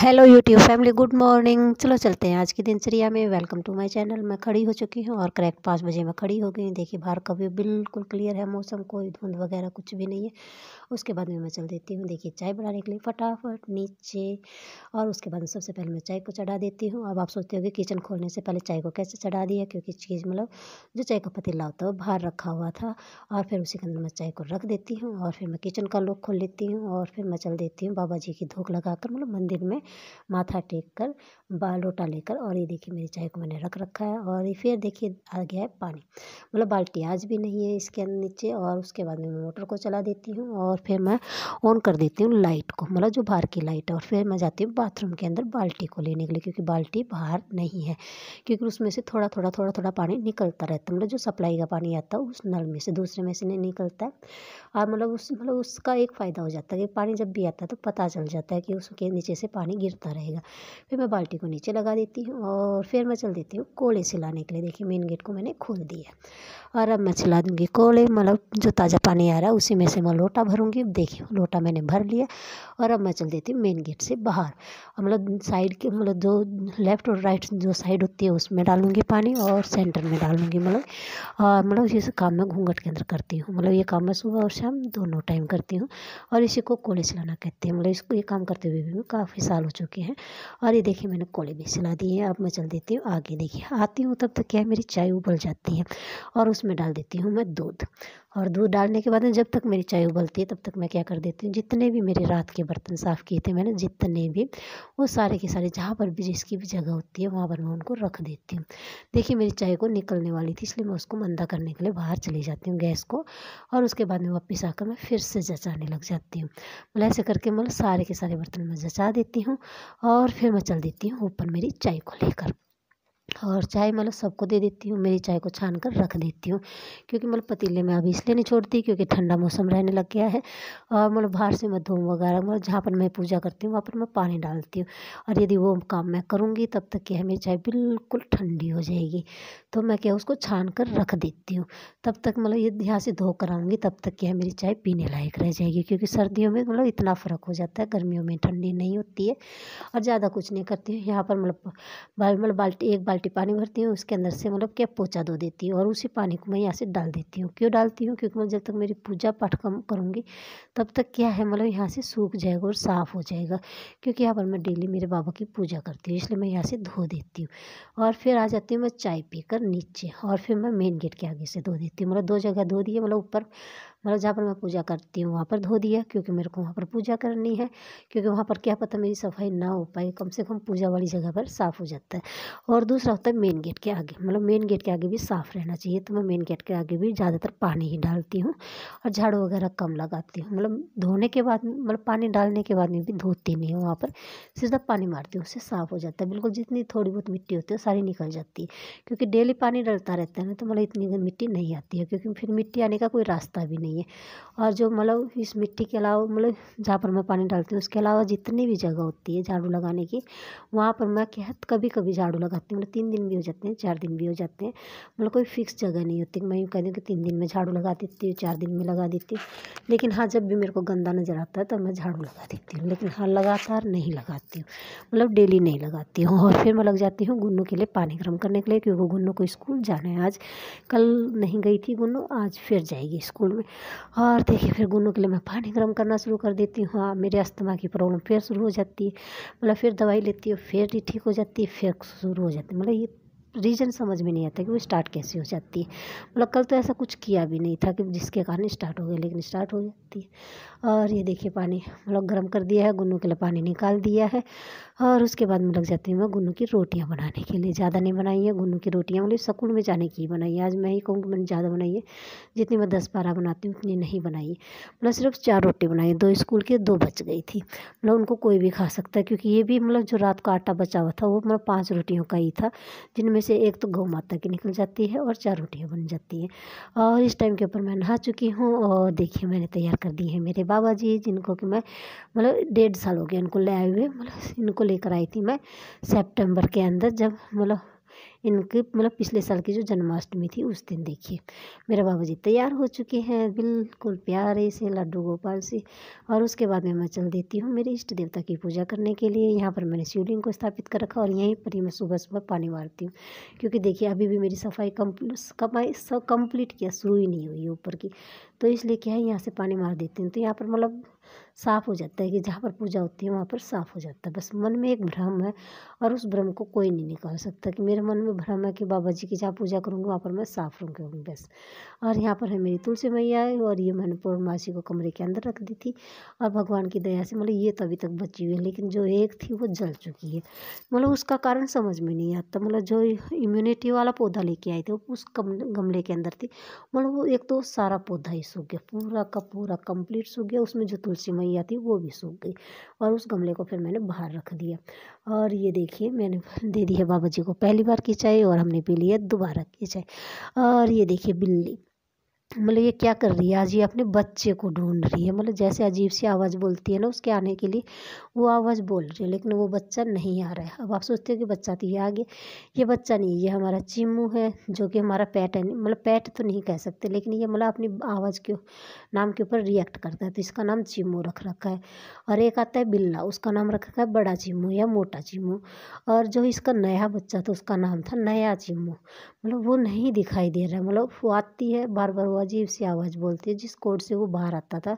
Hello YouTube family, good morning. चलो चलते हैं आज की दिनचर्या में। Welcome to my channel. मैं खड़ी हो चुकी हूँ और करेक्ट 5 बजे मैं खड़ी हो गई। देखिए बाहर का भी बिल्कुल क्लियर है मौसम, कोई धुंध वगैरह कुछ भी नहीं है। उसके बाद में मैं चल देती हूँ देखिए चाय बनाने के लिए फटाफट नीचे। और उसके बाद में सबसे पहले मैं चाय को चढ़ा देती हूँ। अब आप सोचते हो कि किचन खोलने से पहले चाय को कैसे चढ़ा दिया, क्योंकि चीज़ जो चाय का पतीला होता है वो बाहर रखा हुआ था। और फिर उसी के अंदर मैं चाय को रख देती हूँ और फिर मैं किचन का लॉक खोल लेती हूँ और फिर मैं चल देती हूँ बाबा जी की धूप लगाकर, मंदिर में माथा टेक कर लोटा लेकर। और ये देखिए मेरी चाय को मैंने रख रखा है। और ये फिर देखिए आ गया है पानी, बाल्टी आज भी नहीं है इसके नीचे। और उसके बाद में मैं मोटर को चला देती हूँ और फिर मैं ऑन कर देती हूँ लाइट को, जो बाहर की लाइट है। और फिर मैं जाती हूँ बाथरूम के अंदर बाल्टी को लेने के लिए, क्योंकि बाल्टी बाहर नहीं है, क्योंकि उसमें से थोड़ा थोड़ा थोड़ा थोड़ा पानी निकलता रहता है। जो सप्लाई का पानी आता है उस नल में से दूसरे में से नहीं निकलता है। और उसका एक फ़ायदा हो जाता है कि पानी जब भी आता है तो पता चल जाता है कि उसके नीचे से पानी गिरता रहेगा। फिर मैं बाल्टी को नीचे लगा देती हूँ और फिर मैं चल देती हूँ कोले सिलाने के लिए। देखिए मेन गेट को मैंने खोल दिया है और अब मैं चला दूँगी कोले। जो ताज़ा पानी आ रहा है उसी में से मैं लोटा भरूँगी। देखिए लोटा मैंने भर लिया और अब मैं चल देती हूँ मेन गेट से बाहर। साइड के जो लेफ़्ट और राइट जो साइड होती है उसमें डालूँगी पानी और सेंटर में डालूँगी। और ये काम मैं घूंघट के अंदर करती हूँ। ये काम मैं सुबह और शाम दोनों टाइम करती हूँ और इसी को कोले सिलाना कहते हैं। इसको ये काम करते हुए भी काफ़ी साल हो चुके हैं। और ये देखिए मैंने कोले भी सिला दिए हैं। अब मैं चल देती हूँ आगे। देखिए आती हूँ तब तक क्या है, मेरी चाय उबल जाती है और उसमें डाल देती हूँ मैं दूध। और दूध डालने के बाद में जब तक मेरी चाय उबलती है तब तक मैं क्या कर देती हूँ, जितने भी मेरे रात के बर्तन साफ़ किए थे मैंने, जितने भी, वो सारे के सारे जहाँ पर भी जिसकी भी जगह होती है वहाँ पर मैं उनको रख देती हूँ। देखिए मेरी चाय को निकलने वाली थी, इसलिए मैं उसको मंदा करने के लिए बाहर चली जाती हूँ गैस को। और उसके बाद में वापस आकर मैं फिर से जचाने लग जाती हूँ। ऐसे करके सारे के सारे बर्तन मैं जचा देती हूँ और फिर मैं चल देती हूँ ऊपर मेरी चाय को लेकर। और चाय सबको दे देती हूँ। मेरी चाय को छान कर रख देती हूँ, क्योंकि पतीले में अभी इसलिए नहीं छोड़ती क्योंकि ठंडा मौसम रहने लग गया है। और बाहर से मैं धूम वगैरह जहाँ पर मैं पूजा करती हूँ वहाँ पर मैं पानी डालती हूँ। और यदि वो काम मैं करूँगी तब तक क्या है, मेरी चाय बिल्कुल ठंडी हो जाएगी। तो मैं क्या उसको छान कर रख देती हूँ। तब तक ये यहाँ से धो कर आऊँगी तब तक क्या है, मेरी चाय पीने लायक रह जाएगी। क्योंकि सर्दियों में इतना फ़र्क हो जाता है, गर्मियों में ठंडी नहीं होती है। और ज़्यादा कुछ नहीं करती हूँ यहाँ पर। एक बाल्टी पानी भरती हूँ, उसके अंदर से क्या पोंछा धो देती हूँ और उसी पानी को मैं यहाँ से डाल देती हूँ। क्यों डालती हूँ, क्योंकि जब तक मेरी पूजा पाठ करूँगी तब तक क्या है, यहाँ से सूख जाएगा और साफ़ हो जाएगा। क्योंकि यहाँ पर मैं डेली मेरे बाबा की पूजा करती हूँ, इसलिए मैं यहाँ से धो देती हूँ। और फिर आ जाती हूँ मैं चाय पीकर नीचे और फिर मैं मेन गेट के आगे से धो देती हूँ। 2 जगह धो दिए। ऊपर जहाँ पर मैं पूजा करती हूँ वहाँ पर धो दिया, क्योंकि मेरे को वहाँ पर पूजा करनी है। क्योंकि वहाँ पर क्या पता मेरी सफाई ना हो पाए, कम से कम पूजा वाली जगह पर साफ़ हो जाता है। और दूसरा होता है मेन गेट के आगे, मेन गेट के आगे भी साफ़ रहना चाहिए। तो मैं मेन गेट के आगे भी ज़्यादातर पानी ही डालती हूँ और झाड़ू वगैरह कम लगाती हूँ। धोने के बाद पानी डालने के बाद में भी धोती नहीं हूँ, वहाँ पर सीधा पानी मारती हूँ, उससे साफ़ हो जाता है बिल्कुल। जितनी थोड़ी बहुत मिट्टी होती है सारी निकल जाती है, क्योंकि डेली पानी डलता रहता है ना, तो इतनी मिट्टी नहीं आती है, क्योंकि फिर मिट्टी आने का कोई रास्ता भी नहीं है। और जो इस मिट्टी के अलावा जहाँ पर मैं पानी डालती हूँ उसके अलावा जितनी भी जगह होती है झाड़ू लगाने की, वहाँ पर मैं क्या है कभी कभी झाड़ू लगाती हूँ। 3 दिन भी हो जाते हैं, 4 दिन भी हो जाते हैं। कोई फिक्स जगह नहीं होती। मैं यूँ कह दूँ कि 3 दिन में झाड़ू लगा देती हूँ, 4 दिन में लगा देती हूँ। लेकिन हाँ, जब भी मेरे को गंदा नज़र आता है तो मैं झाड़ू लगा देती हूँ। लेकिन हाँ, लगातार नहीं लगाती हूँ, डेली नहीं लगाती हूँ। और फिर मैं लग जाती हूँ गुन्नू के लिए पानी गर्म करने के लिए, क्योंकि गुन्नू को स्कूल जाना है आज। कल नहीं गई थी गुन्नू, आज फिर जाएगी स्कूल में। और देखिए फिर गुन्नू के लिए मैं पानी गर्म करना शुरू कर देती हूँ। हाँ, मेरे अस्थमा की प्रॉब्लम फिर शुरू हो जाती है। फिर दवाई लेती हूँ, फिर ठीक हो जाती है, फिर शुरू हो जाती है। ये रीज़न समझ में नहीं आता कि वो स्टार्ट कैसे हो जाती है। कल तो ऐसा कुछ किया भी नहीं था कि जिसके कारण स्टार्ट हो गया, लेकिन स्टार्ट हो जाती है। और ये देखिए पानी गर्म कर दिया है, गुन्नू के लिए पानी निकाल दिया है। और उसके बाद में लग जाती हूँ मैं गुन्नू की रोटियां बनाने के लिए। ज़्यादा नहीं बनाई है गुन्नू की रोटियां, स्कूल में जाने की बनाई है। आज मैं ही कहूँ कि मैंने ज़्यादा बनाई है, जितनी मैं 10-12 बनाती हूँ उतनी नहीं बनाई है। सिर्फ 4 रोटी बनाई, 2 स्कूल के, 2 बच गई थी। उनको कोई भी खा सकता है, क्योंकि ये भी जो रात का आटा बचा हुआ था वो 5 रोटियों का ही था, जिनमें से एक तो गौ माता की निकल जाती है और 4 रोटियाँ बन जाती हैं। और इस टाइम के ऊपर मैं नहा चुकी हूँ और देखिए मैंने तैयार कर दी है मेरे बाबा जी, जिनको कि मैं 1.5 साल हो गया इनको ले आए हुए। इनको लेकर आई थी मैं सितंबर के अंदर, जब इनके मतलब पिछले साल की जो जन्माष्टमी थी उस दिन। देखिए मेरे बाबूजी तैयार हो चुके हैं बिल्कुल प्यारे से लड्डू गोपाल से। और उसके बाद में मैं चल देती हूँ मेरे इष्ट देवता की पूजा करने के लिए। यहाँ पर मैंने शिवलिंग को स्थापित कर रखा और यहीं पर ही मैं सुबह सुबह पानी मारती हूँ, क्योंकि देखिए अभी भी मेरी सफाई कंप्लीट किया शुरू ही नहीं हुई ऊपर की, तो इसलिए क्या है यहाँ से पानी मार देती हूँ। तो यहाँ पर मतलब साफ़ हो जाता है कि जहाँ पर पूजा होती है वहाँ पर साफ़ हो जाता है। बस मन में एक भ्रम है और उस भ्रम को कोई नहीं निकाल सकता कि मेरे मन में भ्रम है कि बाबा जी की जहाँ पूजा करूँगी वहाँ पर मैं साफ़ रहूँगी बस। और यहाँ पर है मेरी तुलसी मैया है और ये मैंने पूर्णमासी को कमरे के अंदर रख दी थी। और भगवान की दया से मतलब ये तो अभी तक बची हुई है, लेकिन जो एक थी वो जल चुकी है। मतलब उसका कारण समझ में नहीं आता। मतलब जो इम्यूनिटी वाला पौधा लेके आए थे वो उस गमले के अंदर थी। मतलब वो एक तो सारा पौधा ही सूख गया, पूरा का पूरा कंप्लीट सूख गया। उसमें जो तुलसी मैया थी वो भी सूख गई और उस गमले को फिर मैंने बाहर रख दिया। और ये देखिए मैंने दे दी है बाबा जी को पहली बार की चाय और हमने पी ली है दोबारा की चाय। और ये देखिए बिल्ली मतलब ये क्या कर रही है, आज ये अपने बच्चे को ढूंढ रही है। मतलब जैसे अजीब सी आवाज़ बोलती है ना उसके आने के लिए, वो आवाज़ बोल रही है, लेकिन वो बच्चा नहीं आ रहा है। अब आप सोचते हो कि बच्चा तो ये आ गया, ये बच्चा नहीं, ये हमारा चिम्मू है जो कि हमारा पेट है। मतलब पेट तो नहीं कह सकते, लेकिन ये मतलब अपनी आवाज़ के नाम के ऊपर रिएक्ट करता है, तो इसका नाम चिम्मू रख रखा है। और एक आता है बिल्ला, उसका नाम रख रखा है बड़ा चिम्मू या मोटा चिम्मू। और जो इसका नया बच्चा था उसका नाम था नया चिम्मू। मतलब वो नहीं दिखाई दे रहा है। मतलब वो आती है बार बार, वो अजीब सी आवाज़ बोलती है जिस कोड से वो बाहर आता था,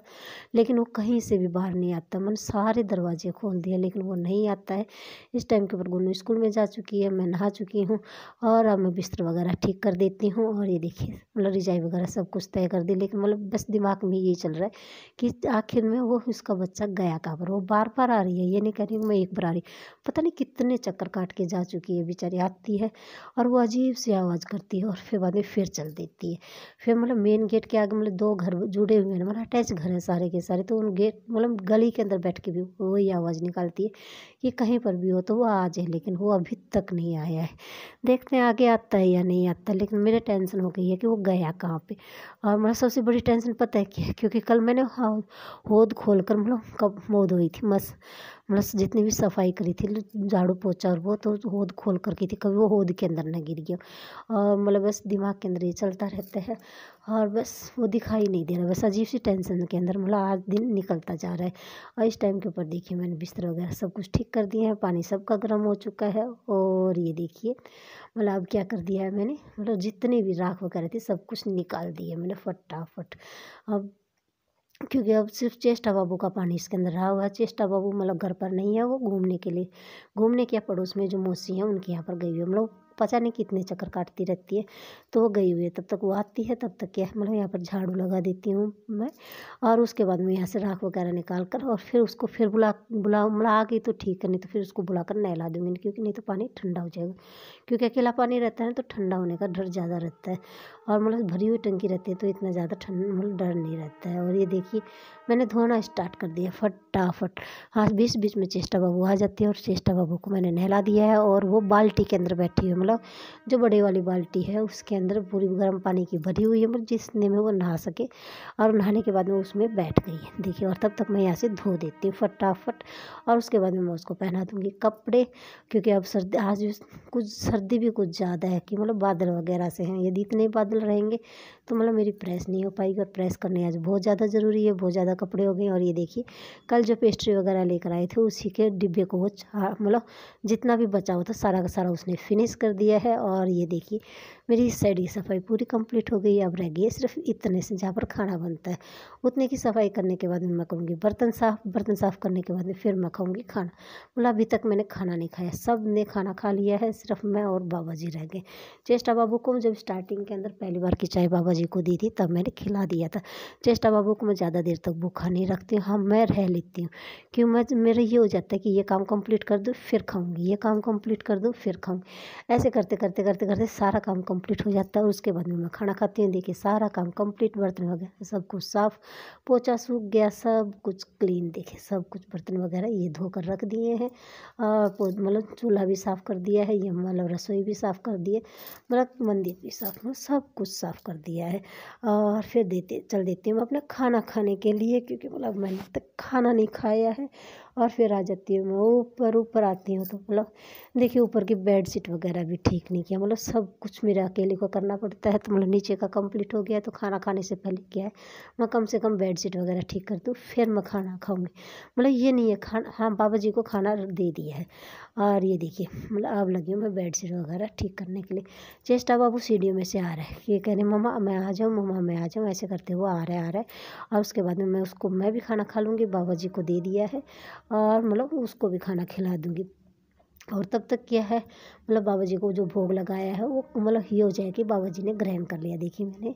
लेकिन वो कहीं से भी बाहर नहीं आता। मैंने सारे दरवाजे खोल दिए लेकिन वो नहीं आता है। इस टाइम के ऊपर गुन्नू स्कूल में जा चुकी है, मैं नहा चुकी हूँ और अब मैं बिस्तर वगैरह ठीक कर देती हूँ। और ये देखिए मतलब रिजाई वगैरह सब कुछ तय कर दी, लेकिन मतलब बस दिमाग में यही चल रहा है कि आखिर में वो उसका बच्चा गया कहाँ पर। वो बार बार आ रही है, ये नहीं कह रही हूँ मैं एक बार आ रही, पता नहीं कितने चक्कर काट के जा चुकी है बेचारी। आती है और वो अजीब सी आवाज़ करती है और फिर बाद में फिर चल देती है। फिर मतलब मेन गेट के आगे मतलब 2 घर जुड़े हुए हैं, मतलब अटैच घर है सारे के सारे, तो उन गेट मतलब गली के अंदर बैठ के भी वही आवाज़ निकालती है कि कहीं पर भी हो तो वो आ जाए, लेकिन वो अभी तक नहीं आया है। देखते हैं आगे आता है या नहीं आता, लेकिन मेरे टेंशन हो गई है कि वो गया कहाँ पे। और मतलब सबसे बड़ी टेंशन पता है क्या है, क्योंकि कल मैंने होद खोल कर मतलब कब होद हुई थी मस्त, मतलब जितनी भी सफाई करी थी झाड़ू पोछा और वो तो होद खोल कर की थी, कभी वो होद के अंदर न गिर गया। और मतलब बस दिमाग के अंदर ये चलता रहता है और बस वो दिखाई नहीं दे रहा। बस अजीब सी टेंशन के अंदर मतलब आज दिन निकलता जा रहा है। और इस टाइम के ऊपर देखिए मैंने बिस्तर वगैरह सब कुछ ठीक कर दिए हैं, पानी सबका गर्म हो चुका है। और ये देखिए मतलब अब क्या कर दिया है मैंने, मतलब जितनी भी राख वगैरह थी सब कुछ निकाल दिया मैंने फटाफट। अब क्योंकि अब सिर्फ चेष्टा बाबू का पानी इसके अंदर रहा हुआ है। चेष्टा बाबू मतलब घर पर नहीं है, वो घूमने के लिए घूमने क्या पड़ोस में जो मौसी हैं उनके यहाँ पर गई हुई है। मतलब पता नहीं कितने चक्कर काटती रहती है, तो वो गई हुई है। तब तक वो आती है, तब तक क्या है मतलब यहाँ पर झाड़ू लगा देती हूँ मैं। और उसके बाद में यहाँ से राख वगैरह निकाल कर और फिर उसको फिर बुला बुला मतलब आ गई तो ठीक है, नहीं तो फिर उसको बुलाकर नहला दूँगी, क्योंकि नहीं तो पानी ठंडा हो जाएगा। क्योंकि अकेला पानी रहता है ना तो ठंडा होने का डर ज़्यादा रहता है। और मतलब भरी हुई टंकी रहती है तो इतना ज़्यादा ठंड मतलब डर नहीं रहता है। और ये देखिए मैंने धोना स्टार्ट कर दिया फटाफट। हाँ बीच बीच में चेष्टा बाबू आ जाती है और चेष्टा बाबू को मैंने नहला दिया है और वो बाल्टी के अंदर बैठी है, मतलब जो बड़े वाली बाल्टी है उसके अंदर पूरी गर्म पानी की भरी हुई है, मतलब जिसने में वो नहा सके। और नहाने के बाद में उसमें बैठ गई है देखिए। और तब तक मैं यहाँ से धो देती हूँ फटाफट और उसके बाद में मैं उसको पहना दूँगी कपड़े, क्योंकि अब सर्दी आज कुछ सर्दी भी कुछ ज़्यादा है कि मतलब बादल वगैरह से हैं। यदि इतने बादल रहेंगे तो मतलब मेरी प्रेस नहीं हो पाएगी और प्रेस करने आज बहुत ज़्यादा ज़रूरी है। बहुत ज़्यादा कपड़े हो गए। और ये देखिए कल जो पेस्ट्री वगैरह लेकर आए थे उसी के डिब्बे को वो मतलब जितना भी बचा हुआ था सारा का सारा उसने फिनिश कर दिया है। और ये देखिए मेरी इस साइड की सफाई पूरी कंप्लीट हो गई है। अब रह गई है सिर्फ इतने से जहाँ पर खाना बनता है, उतने की सफाई करने के बाद में मैं करूँगी बर्तन साफ़ करने के बाद में फिर मैं खाऊँगी खाना। मतलब अभी तक मैंने खाना नहीं खाया, सब ने खाना खा लिया है, सिर्फ मैं और बाबा जी रह गए। चेष्टा बाबू को जब स्टार्टिंग के अंदर पहली बार की चाय बाबा जी को दी थी तब मैंने खिला दिया था। चेष्टा बाबू को मैं ज़्यादा देर तक भूखा नहीं रखती हूँ। हाँ मैं रह लेती हूँ, क्यों मैं मेरा ये हो जाता है कि ये काम कंप्लीट कर दूँ फिर खाऊंगी, ये काम कंप्लीट कर दूँ फिर खाऊंगी। ऐसे करते करते करते करते सारा काम कंप्लीट हो जाता है और उसके बाद में मैं खाना खाती हूँ। देखिए सारा काम कंप्लीट, बर्तन वगैरह सब कुछ साफ़, पोछा सूख गया, सब कुछ क्लीन। देखिए सब कुछ बर्तन वगैरह ये धो कर रख दिए हैं और मतलब चूल्हा भी साफ़ कर दिया है, ये मतलब रसोई भी साफ़ कर दी है, मतलब मंदिर भी साफ़, मतलब सब कुछ साफ़ कर दिया है। और फिर चल देती हूँ मैं अपना खाना खाने के लिए, क्योंकि मतलब मैंने तक खाना नहीं खाया है और फिर आ जाती हूँ मैं ऊपर। ऊपर आती हूँ तो मतलब देखिए ऊपर की बेड शीट वगैरह भी ठीक नहीं किया, मतलब सब कुछ मेरे अकेले को करना पड़ता है। तो मतलब नीचे का कंप्लीट हो गया, तो खाना खाने से पहले क्या है मैं कम से कम बेड शीट वगैरह ठीक कर दूँ, फिर मैं खाना खाऊंगी। मतलब ये नहीं है खाना, हाँ बाबा जी को खाना दे दिया है। और ये देखिए मतलब अब लगी हूँ मैं बेड शीट वगैरह ठीक करने के लिए। चेष्टा बाबू सीढ़ियों में से आ रहा है, ये कह रहे मम्मा मैं आ जाऊँ, मम्मा मैं आ जाऊँ, ऐसे करते हुए आ रहा है। और उसके बाद में मैं भी खाना खा लूँगी, बाबा जी को दे दिया है और मतलब उसको भी खाना खिला दूँगी। और तब तक क्या है मतलब बाबा जी को जो भोग लगाया है वो मतलब ये हो जाए कि बाबा जी ने ग्रहण कर लिया। देखिए मैंने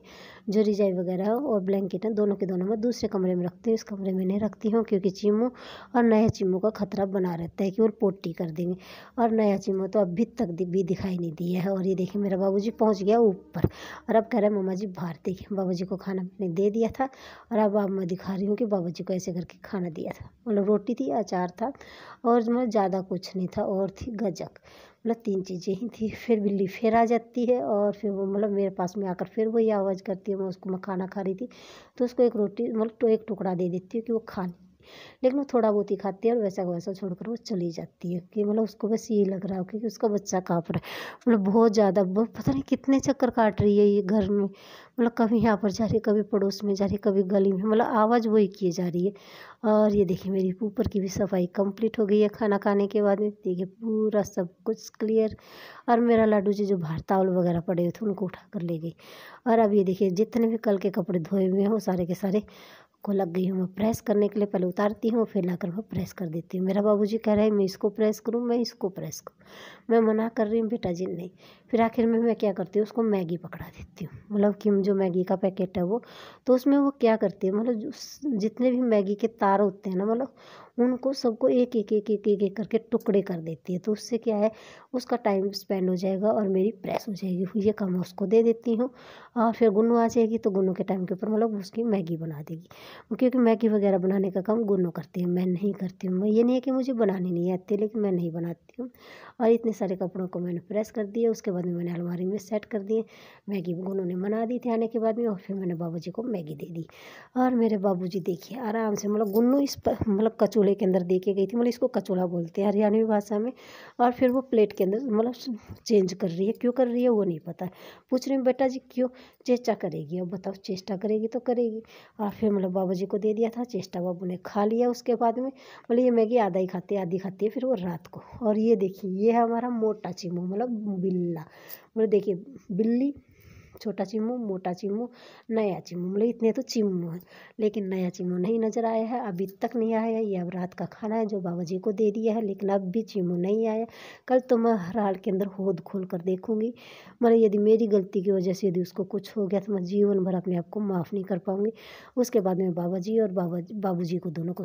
जो रजाई वगैरह है और ब्लैंकेट है दोनों के दोनों मैं दूसरे कमरे में रखती हूँ, इस कमरे में नहीं रखती हूँ क्योंकि चीमू और नया चीमू का खतरा बना रहता है कि वो पोटी कर देंगे। और नया चीमू तो अभी तक भी दिखाई नहीं दिया है। और ये देखिए मेरा बाबू जी पहुँच गया ऊपर और अब कह रहे हैं मम्मा जी बाहर। देखिए बाबा जी को खाना मैंने दे दिया था और अब मैं दिखा रही हूँ कि बाबा जी को ऐसे करके खाना दिया था। मतलब रोटी थी, अचार था और मतलब ज़्यादा कुछ नहीं था, और थी गजक, मतलब 3 चीज़ें ही थी। फिर बिल्ली फिर आ जाती है और फिर वो मतलब मेरे पास में आकर फिर वही आवाज़ करती है। मैं खाना खा रही थी तो उसको एक रोटी मतलब तो एक टुकड़ा दे देती हूँ कि वो खा ले, लेकिन वो थोड़ा बहुत ही खाती है और वैसा का वैसा छोड़कर वो चली जाती है कि मतलब उसको बस ये लग रहा हो क्योंकि उसका बच्चा काँप रहा है। मतलब बहुत ज़्यादा पता नहीं कितने चक्कर काट रही है ये घर में, मतलब कभी यहाँ पर जा रही है, कभी पड़ोस में जा रही है, कभी गली में, मतलब आवाज़ वही किए जा रही है। और ये देखिए मेरी ऊपर की भी सफाई कंप्लीट हो गई है खाना खाने के बाद में। देखिए पूरा सब कुछ क्लियर। और मेरा लाडू जी जो बाहर तावल वगैरह पड़े हुए थे उनको उठा कर ले गई। और अब ये देखिए जितने भी कल के कपड़े धोए हुए हैं वो सारे के सारे को लग गई हूँ मैं प्रेस करने के लिए। पहले उतारती हूँ फिर लाकर मैं प्रेस कर देती हूँ। मेरा बाबूजी कह रहा है मैं इसको प्रेस करूँ, मैं इसको प्रेस करूँ, मैं मना कर रही हूँ बेटा जी नहीं। फिर आखिर में मैं क्या करती हूँ उसको मैगी पकड़ा देती हूँ, मतलब कि जो मैगी का पैकेट है वो, तो उसमें वो क्या करती है मतलब जितने भी मैगी के तार होते हैं ना मतलब उनको सबको एक एक एक एक एक एक करके टुकड़े कर देती है। तो उससे क्या है उसका टाइम स्पेंड हो जाएगा और मेरी प्रेस हो जाएगी। ये काम मैं उसको दे देती हूँ। और फिर गुन्नू आ जाएगी तो गुन्नू के टाइम के ऊपर मतलब उसकी मैगी बना देगी, क्योंकि मैगी वगैरह बनाने का काम गुन्नू करती है, मैं नहीं करती हूँ। मैं ये नहीं है कि मुझे बनानी नहीं आती, लेकिन मैं नहीं बनाती हूँ। और इतने सारे कपड़ों को मैंने प्रेस कर दिया, उसके बाद में मैंने अलमारी में सेट कर दिए। मैगी गुन्नू ने बना दी थी आने के बाद में, और फिर मैंने बाबूजी को मैगी दे दी। और मेरे बाबूजी देखिए आराम से मतलब गुन्नू इस मतलब कचूले के अंदर दे के गई थी, मतलब इसको कचूला बोलते हैं हरियाणवी भाषा में। और फिर वो प्लेट के अंदर मतलब चेंज कर रही है, क्यों कर रही है वो नहीं पता। पूछ रही हूँ बेटा जी क्यों, चेष्टा करेगी। अब बताओ चेष्टा करेगी तो करेगी। और फिर मतलब बाबा जी को दे दिया था, चेष्टा बाबू ने खा लिया। उसके बाद में मतलब ये मैगी आधा ही खाती है, आधी खाती है फिर वो रात को। और ये देखिए ये है हमारा मोटा चिमू मतलब बिल्ला, मतलब देखिए बिल्ली, छोटा चिमू, मोटा चिमू, नया चिमू, मतलब इतने तो चिमू हैं, लेकिन नया चिमू नहीं नज़र आया है, अभी तक नहीं आया है। ये अब रात का खाना है जो बाबा जी को दे दिया है, लेकिन अब भी चिमू नहीं आया। कल तो मैं हर हाल के अंदर होद खोल कर देखूंगी, मतलब यदि मेरी गलती की वजह से यदि उसको कुछ हो गया तो मैं जीवन भर अपने आप को माफ़ नहीं कर पाऊंगी। उसके बाद में बाबा जी और बाबू जी को दोनों को